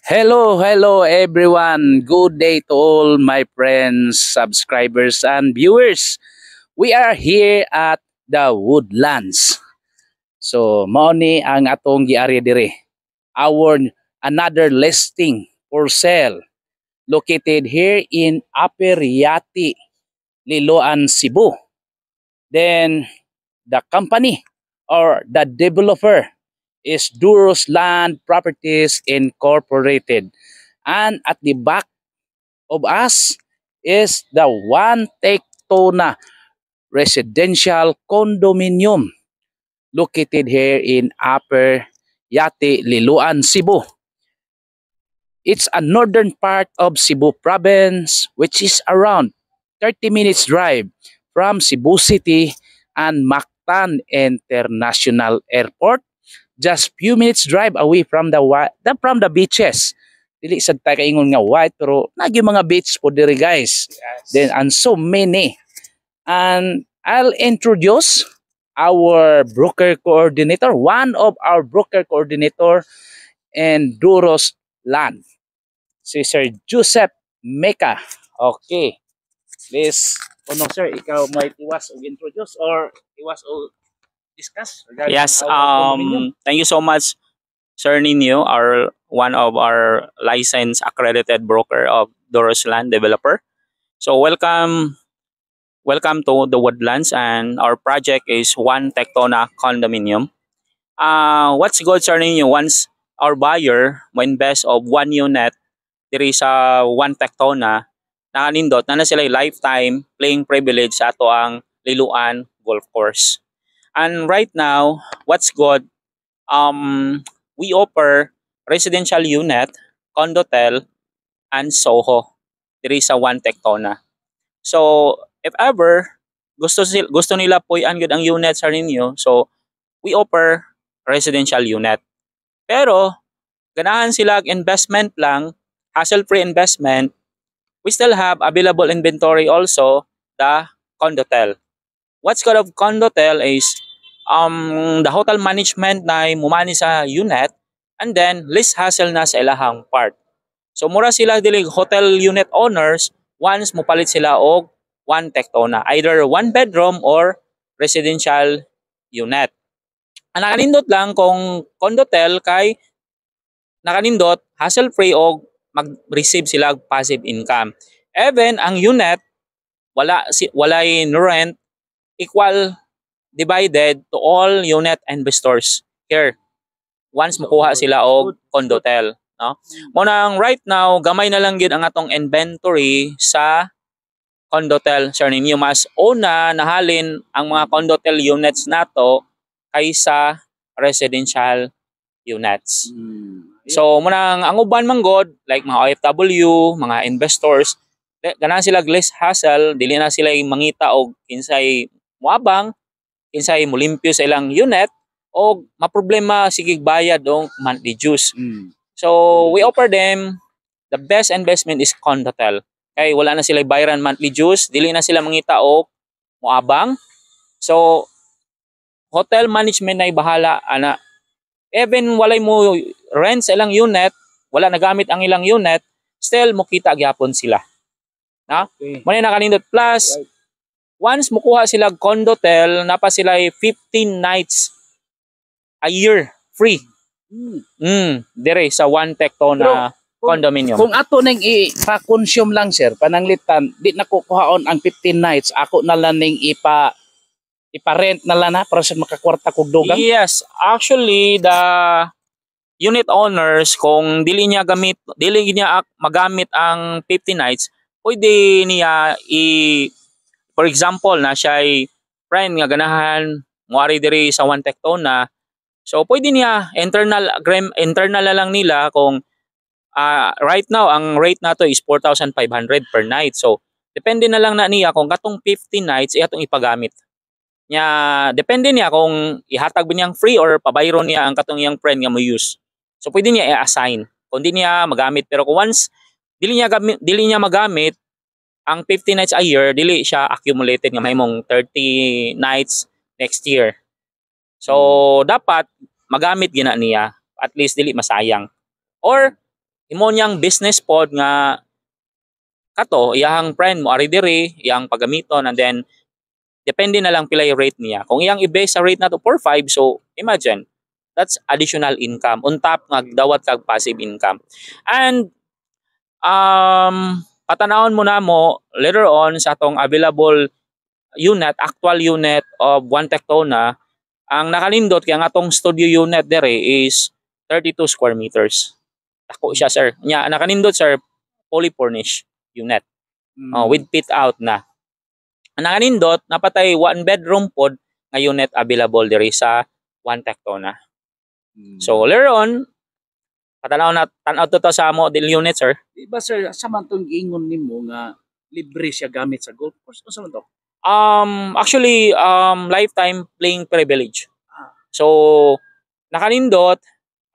Hello everyone. Good day to all my friends, subscribers, and viewers. We are here at the Woodlands. So, mao ni ang atong giari dire. Our another listing for sale located here in Upper Yati, Liloan, Cebu. Then, the company or the developer is Duros Land Properties Incorporated. And at the back of us is the One Tectona residential condominium located here in Upper Yate, Liloan, Cebu. It's a northern part of Cebu province which is around 30 minutes drive from Cebu City and Mactan International Airport. Just few minutes drive away from the beaches. Dili sad ta kaingon nga white pero nagyo mga beach po diri guys. Yes. Then and so many. And I'll introduce our broker coordinator, one of our broker coordinator in Duros Land. Si Sir Joseph Meka. Okay. Please, sir, ikaw may tiwas og introduce or tiwas og discuss regarding Yes, our condominium? thank you so much, Sir Nino, one of our licensed accredited broker of Doros Land Developer. So welcome to the Woodlands, and our project is One Tectona Condominium. What's good, Sir Nino, once our buyer mo invest of one unit diri sa One Tectona, nakanindot na sila lifetime playing privilege sa ato ang Liloan Golf Course. And right now, what's good, we offer residential unit, condotel, and Soho diri sa One Tectona. So, if ever gusto nila puy-an gyud ang unit sa ninyo, so we offer residential unit. Pero ganahan sila investment lang, hassle-free investment, we still have available inventory also the condotel. What's good of condotel is the hotel management na mumani sa unit, and then less hassle na sa ilahang part. So mura sila dili hotel unit owners once mupalit sila og One Tectona, either one bedroom or residential unit. Ang nakanindot lang kung condotel kay nakanindot hassle free og mag-receive sila passive income. Even ang unit walay rent, equal divided to all unit investors here once makuha sila og condotel, no? Mo nang right now gamay na lang gid ang atong inventory sa condotel, sir ninyo, mas una nahalin ang mga condotel units nato kaysa residential units. So mo nang ang uban man god like mga OFW, mga investors, ganahan sila less hassle, dili na sila mangita og kinsay muabang, kinsay mulimpyo sa ilang unit o maproblema sige bayad o monthly dues. So we offer them the best investment is condotel. Kay wala na sila bayaran monthly dues, dili na sila mangita og muabang. So hotel management na bahala ana. Even walay mo rent sa ilang unit, wala nagamit ang ilang unit, still mo kita gyapon sila. Na? Okay. Mo na kanindot plus Right. once mukuha sila condotel, napa sila 15 nights a year free. Dire sa One Tectona condominium. Kung ato nang ipa-consume lang sir, pananglitan, di na kukuhaon ang 15 nights, ako na lang ning ipa-rent na lang na para sa makakwarta kog dugang. Yes, actually the unit owners kung dili niya magamit ang 15 nights, pwede niya for example na siya ay friend nga ganahan moari diri sa One Tectona. So pwede niya internal na lang nila kung right now ang rate nato is 4,500 per night. So depende na lang na niya kung katong 15 nights atong ipagamit. Depende niya kung ihatag ba niyang free or pabayro niya ang katong iyang friend nga mo use. So pwede niya i-assign kung di niya magamit, pero kung once dili niya magamit ang 50 nights a year, dili siya accumulated nga mahimong 30 nights next year. So dapat magamit gina niya, at least dili masayang. Or imo niyang business pod nga kato iyang friend mo ari diri, iyang pagamiton, and then depende na lang pila yung rate niya. Kung iyang i-base sa rate na to 4-5, so imagine, that's additional income on top nga dawat kag passive income. And patanawon mo na mo later on sa atong available unit, actual unit of 1 Tectona, ang nakalindot kaya ang atong studio unit dere is 32 square meters. Ako siya sir. Nya nakalindot sir, fully furnished unit. With fit out na. Ang nakanindot napatay 1 bedroom pod nga unit available diri sa 1 Tectona. So later on patanaw na tan-aw to sa mo del unit sir. Di ba sir, sa man tong giingon nimo nga libre siya gamit sa golf course? Unsa man to? Actually lifetime playing privilege. So nakanindot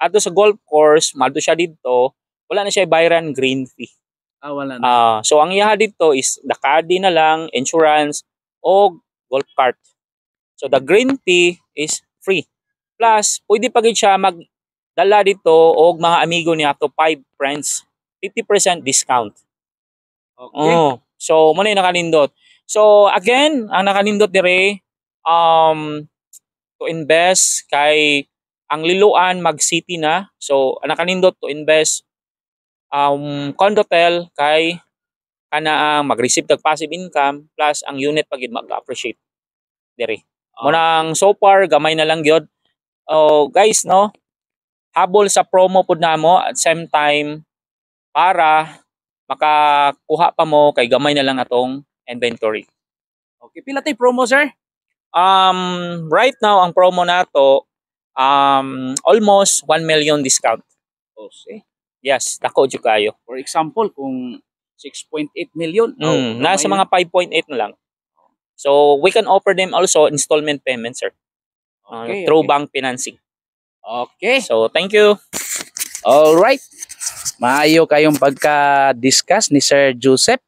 ato sa golf course, malto siya dito, wala na siya bayaran green fee. Wala na. So ang iya dito is the caddy na lang, insurance o golf cart. So the green fee is free. Plus, pwede pa gid siya magdala dito og mga amigo niya to 5 friends. 50% discount. Okay. So mo na yung nakanindot. So again, ang nakanindot dire to invest kay ang liluan mag city na. So ang nakanindot to invest condotel kay kana mag-receive tag passive income plus ang unit pagid mag-appreciate dire. Mo nang so far gamay na lang gyud. Guys no, habol sa promo pud namo at same time para makakuha pa mo kay gamay na lang atong inventory. Okay, pila tay promo sir? Right now ang promo nato almost 1 million discount. Okay. Yes, dako jud kayo. For example, kung 6.8 million, nasa mga 5.8 na lang. So we can offer them also installment payment sir. Through bank financing. Okay. So thank you. All right. Maayo kayong pagka-discuss ni Sir Joseph.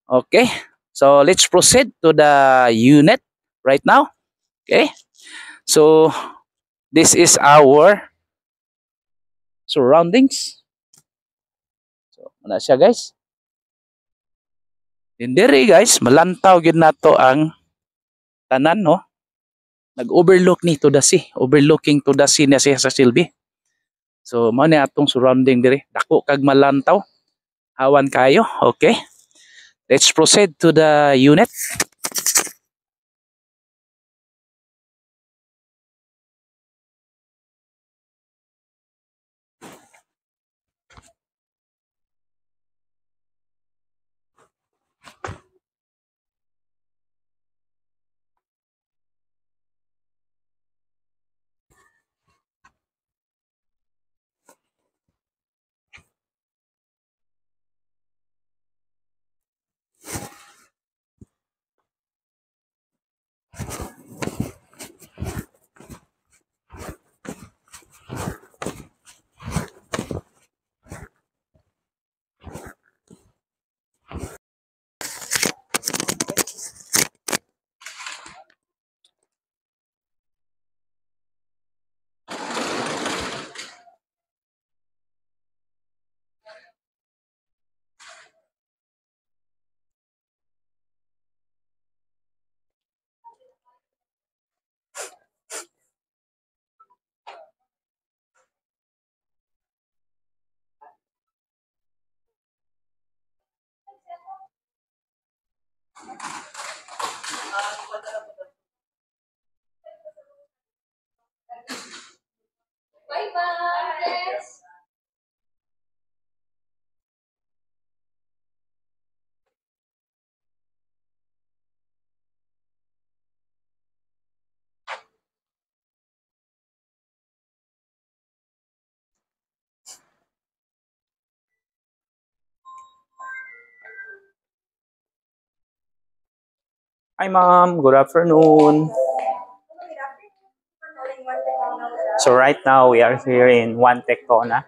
Okay. So let's proceed to the unit right now. Okay. So this is our surroundings. So muna siya guys. Dindiri guys, malantaw gyud nato ang tanan no. Nag-overlook ni to the sea, overlooking to the sea na siya sa Silbi. So mao ni atong surrounding diri, dako kag malantaw. Hawan kayo, okay? Let's proceed to the unit. Bye-bye. Hi ma'am, good afternoon. So right now we are here in 1 Tectona.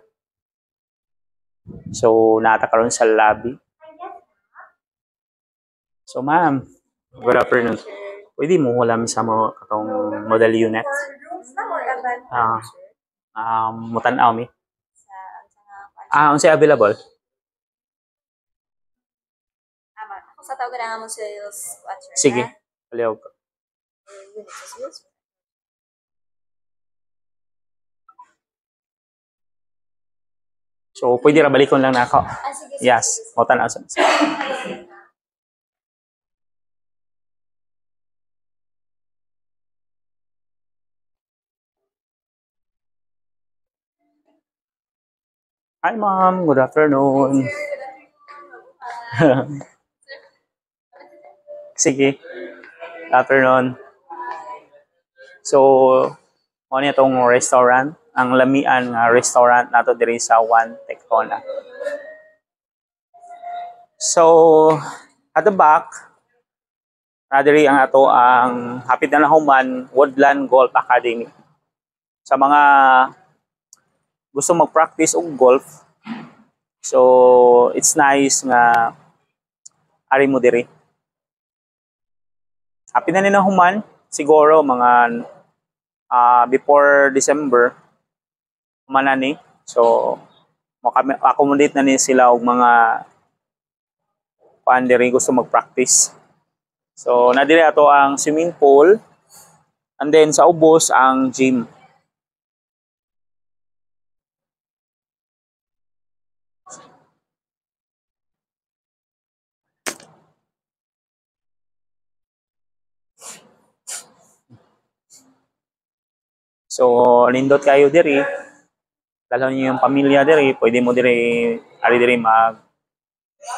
So nata karon sa lobby. So ma'am, good afternoon. Pwede mo hulam sa mo katong model unit? Mutan-aw mi. Unsay available? Ako sa tawag na mo sales watcher. Sige. Palihog ko. Unit sa sales. So, pwede ra balikon lang na ako. Sige. Yes. Motan na sa. Hi, ma'am. Good afternoon. Sige. Good afternoon. So, mo niya itong restaurant. Ang lamian nga restaurant nato diri sa One Tectona. So, at the back, diri ang ato ang hapit na human Woodland Golf Academy. Sa mga gusto mag-practice og golf, so it's nice nga ari mo diri. Hapit na nila human, siguro mga before December manani. So accommodate na ni sila og mga paan diri gusto mag-practice. So nadiri ato ang swimming pool and then sa ubos ang gym. So nindot kayo diri. Dalhan niyo yung pamilya diri, pwede mo diri ari diri mag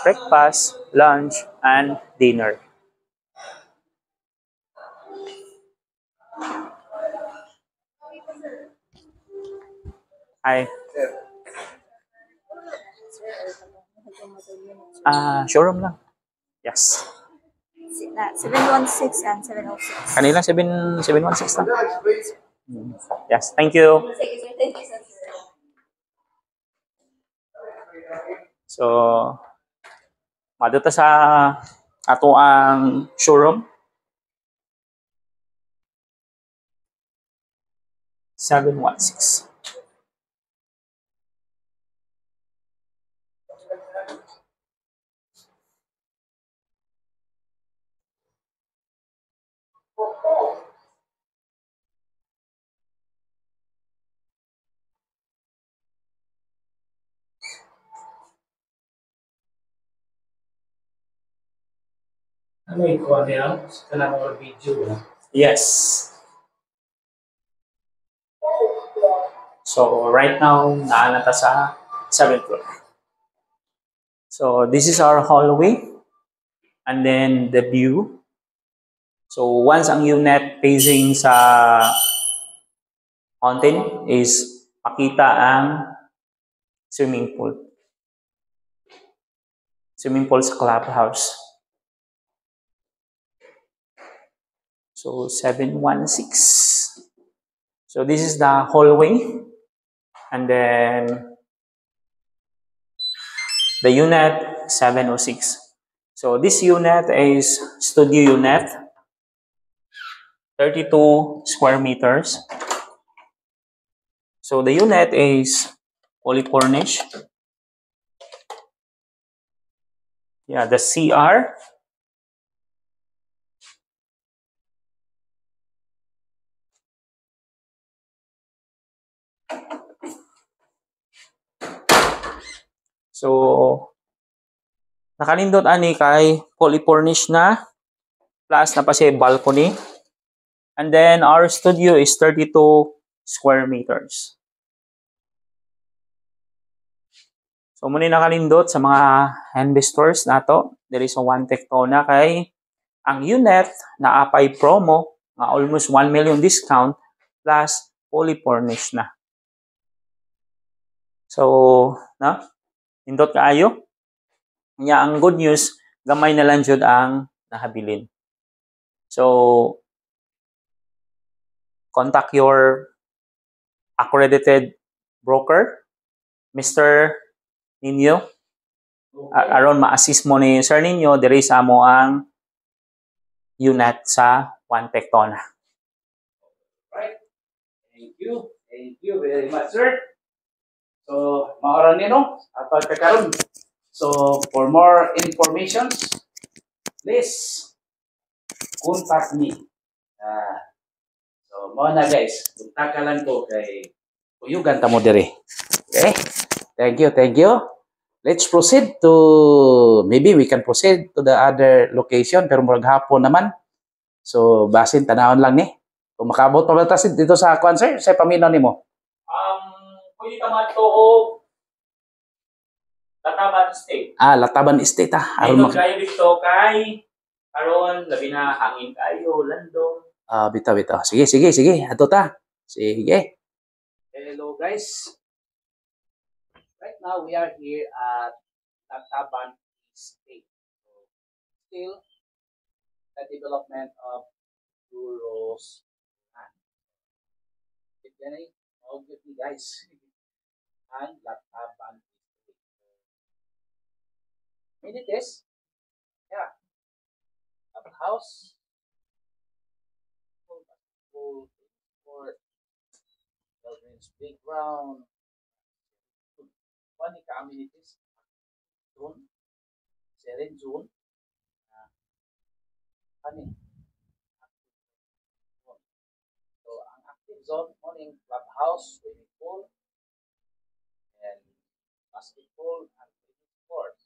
breakfast, lunch, and dinner. Hi. Showroom lang. Yes. 716 and 706. Kanila 716 lang. Yes, thank you. Sige, sir. Thank you, sir. So, maduta sa ato ang showroom. 716. Ano ikaw niya? Kanang mga video. Yes. So, right now, naanata sa 7th floor. So, this is our hallway. And then, the view. So, once ang unit facing sa mountain is makita ang swimming pool. Swimming pool sa clubhouse. So, 716. So, this is the hallway. And then, the unit, 706. So, this unit is studio unit. 32 square meters. So, the unit is fully furnished. Yeah, the CR. So, nakalindot ani kay fully furnished na. Plus, na pa siya balcony. And then, our studio is 32 square meters. So, muna nakalindot sa mga investors nato. There is a One Tectona kay ang unit na apay promo nga almost 1 million discount plus fully furnished na. So, nindot kaayo. Nya ang good news, gamay na lang jud ang nahabilin. So, contact your accredited broker, Mr. Ninyo. Aron ma-assist mo ni Sir Ninyo diri sa amo ang unit sa One Tectona. Right. Thank you. Thank you very much, sir. So, maoran ni no? Pagkakaroon. So, for more information, please contact me. So, mo na guys. Kontakan ko kay Uyugan tamo dire. Okay? Thank you, thank you. Let's proceed to, maybe we can proceed to the other location, pero murag hapon naman. So, basin, tanahon lang ni. Kung makabot pa ba dito sa kwan, sir? Sa paminaw ni mo? Pwede naman to o Lataban State. Lataban State Dito kayo dito kay karon labi na hangin kayo, landong. Bitaw. Sige. Ato ta. Sige. Hello guys. Right now we are here at Lataban State. So, still the development of Duros. Yan ay, with me guys. Ang Lataban State. Amenities. Yeah. House. Full court. Children's playground. One ka amenities. Zone. Seren zone. So, ang active zone morning clubhouse, swimming pool, and basketball and tennis court.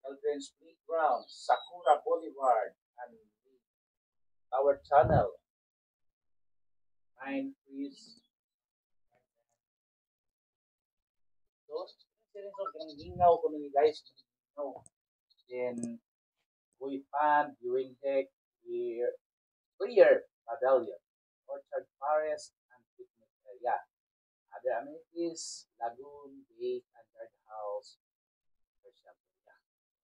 Children's playground, Sakura Boulevard, and Tower Channel. 9 trees. So, hingaw ko nung guys. Then, Boy Fan, viewing deck, prayer pavilion, orchard forest, and picnic area. Other amenities, lagoon, lake, and guardhouse.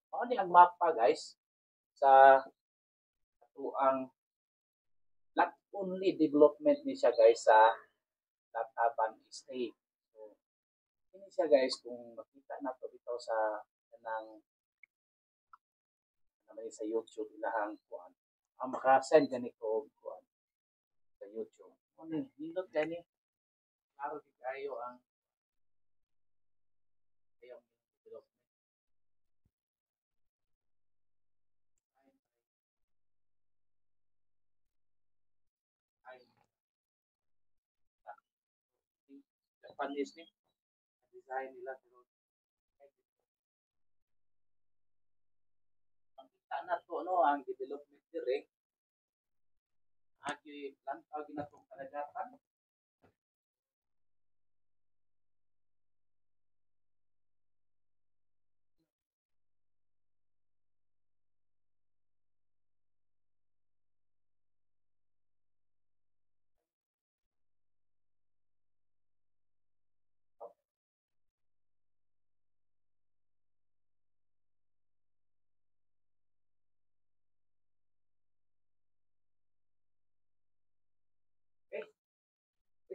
Ano ang mapa guys sa ito ang not only development ni siya guys sa Lataban State. So, ini siya guys kung makita na to dito sa kanang naman sa YouTube ilahang kuan. Ang maka-send gani ko kuan sa YouTube. Ano nindot gani? Klaro di kayo ang ayong development. Japanese ni design nila pero makita na to no ang development direct agi lantaw ginatong kalagatan.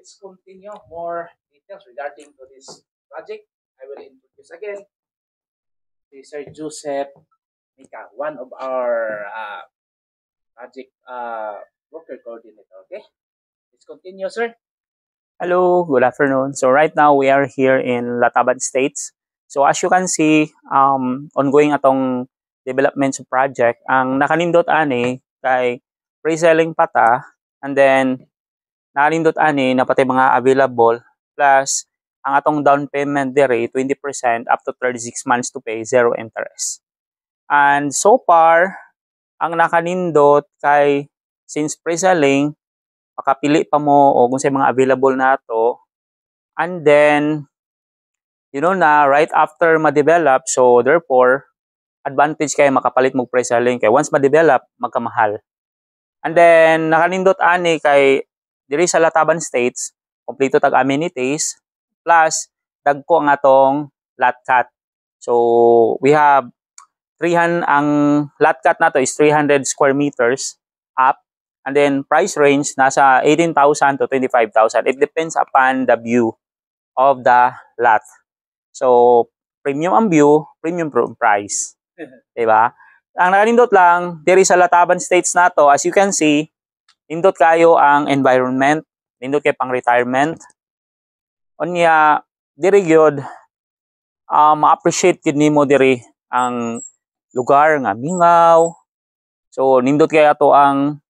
Let's continue more details regarding to this project. I will introduce again Sir Joseph Mika, one of our project worker coordinator. Okay, let's continue, sir. Hello, good afternoon. So right now we are here in Lataban States. So as you can see, ongoing atong development sa project. Ang nakanindot ani kay pre-selling pata, and then nakanindot ani na pati mga available, plus ang atong down payment dire 20% up to 36 months to pay, zero interest. And so far, ang nakanindot kay since pre-selling, makapili pa mo o kung sa mga available na to. And then, you know na, right after ma-develop, so therefore, advantage kayo makapalit mo pre-selling. Kaya once ma-develop, magkamahal. And then, nakanindot ani kay diri sa Lataban States, kompleto tag amenities, plus dagko ang atong lot cut. So, we have 300, ang lot cut na to is 300 square meters up. And then, price range, nasa 18,000 to 25,000. It depends upon the view of the lot. So, premium ang view, premium price. Diba? Ang nakanindot lang, diri sa Lataban States na to, as you can see, nindot kayo ang environment, nindot kayo pang retirement. Onya, diri gyud ma-appreciate gid nimo diri ang lugar nga mingaw. So nindot kay ato ang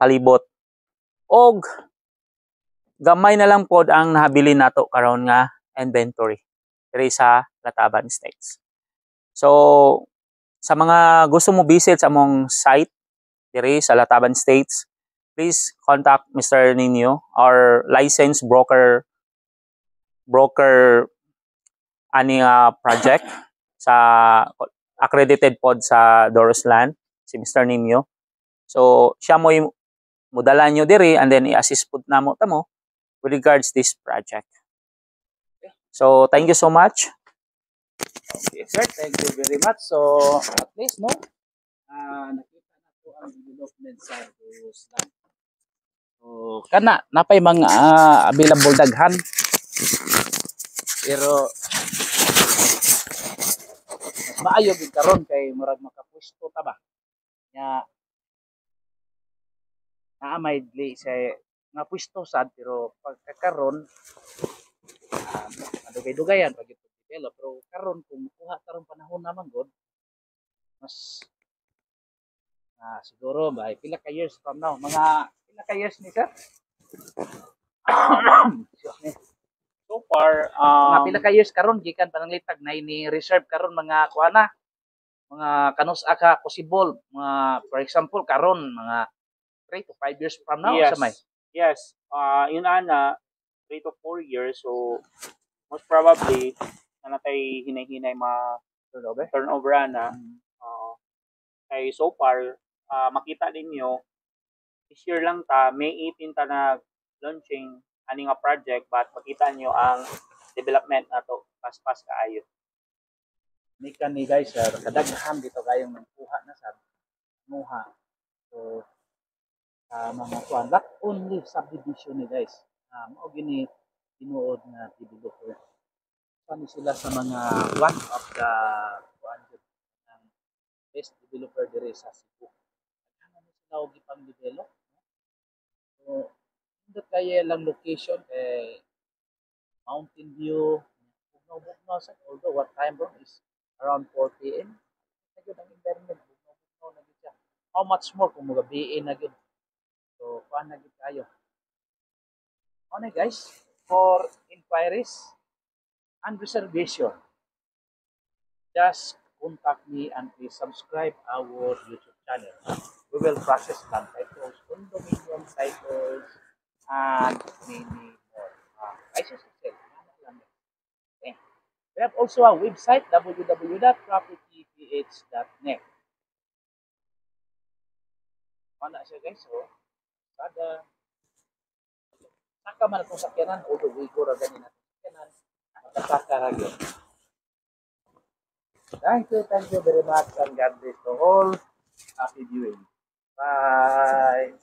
palibot. Og gamay na lang pod ang nahabilin nato karon nga inventory diri sa Lataban Estates. So sa mga gusto mo visit sa among site diri sa Lataban Estates, please contact Mr. Nino, our licensed broker ani nga project sa accredited pod sa Dorosland, si Mr. Nino. So siya mo mudala nyo diri and then i-assist pod namo tamo with regards this project. So thank you so much. Okay, sir. Thank you very much. So, at least, no? Nakita na po ang development sa Dorosland. So, kana, napay mga available daghan. Pero, mas maayo gid karon kay murag makapwesto ta ba? Nya, naamay dili sa nga pwesto sad pero pagkakaron dugay-dugayan pag ito develop pero karon kung makuha karon panahon naman god mas siguro ba pila ka years from now mga pila ka years ni sir. So far, Mga pila ka years karon gikan pananglitag na ini reserve karon mga kuana mga kanus aka possible mga for example karon mga 3 to 5 years from now yes, sa may yes. Yun ana 3 to 4 years. So most probably natay hinay-hinay turnover ana. Kay so far makita ninyo this year lang ta May 18 ta na launching ani nga project but makita nyo ang development nato pas-pas kaayo. ni kani guys kadaghan dito kayong nagkuha na sa nuha. So mga kuan not only subdivision ni guys mao gini tinuod nga developer kami sila sa mga one of the kuan ng best developer diri sa Cebu ano sila og ipang develop so hindi kaya lang location Mountain View bugnaw sa although what time bro is around 4 p.m. Nagyod ang environment bugnaw na gyud siya how much more kung magabi na gyud so kuan na gyud kayo ano guys for inquiries and reservation just contact me and please subscribe our YouTube channel we will process land titles condominium titles and many more license sale okay. We have also a website www.propertyph.net ano siya guys so kada saka man itong sakyanan although we go ra ganin natin sakyanan matasaka ra gyud thank you very much and God bless to all happy viewing bye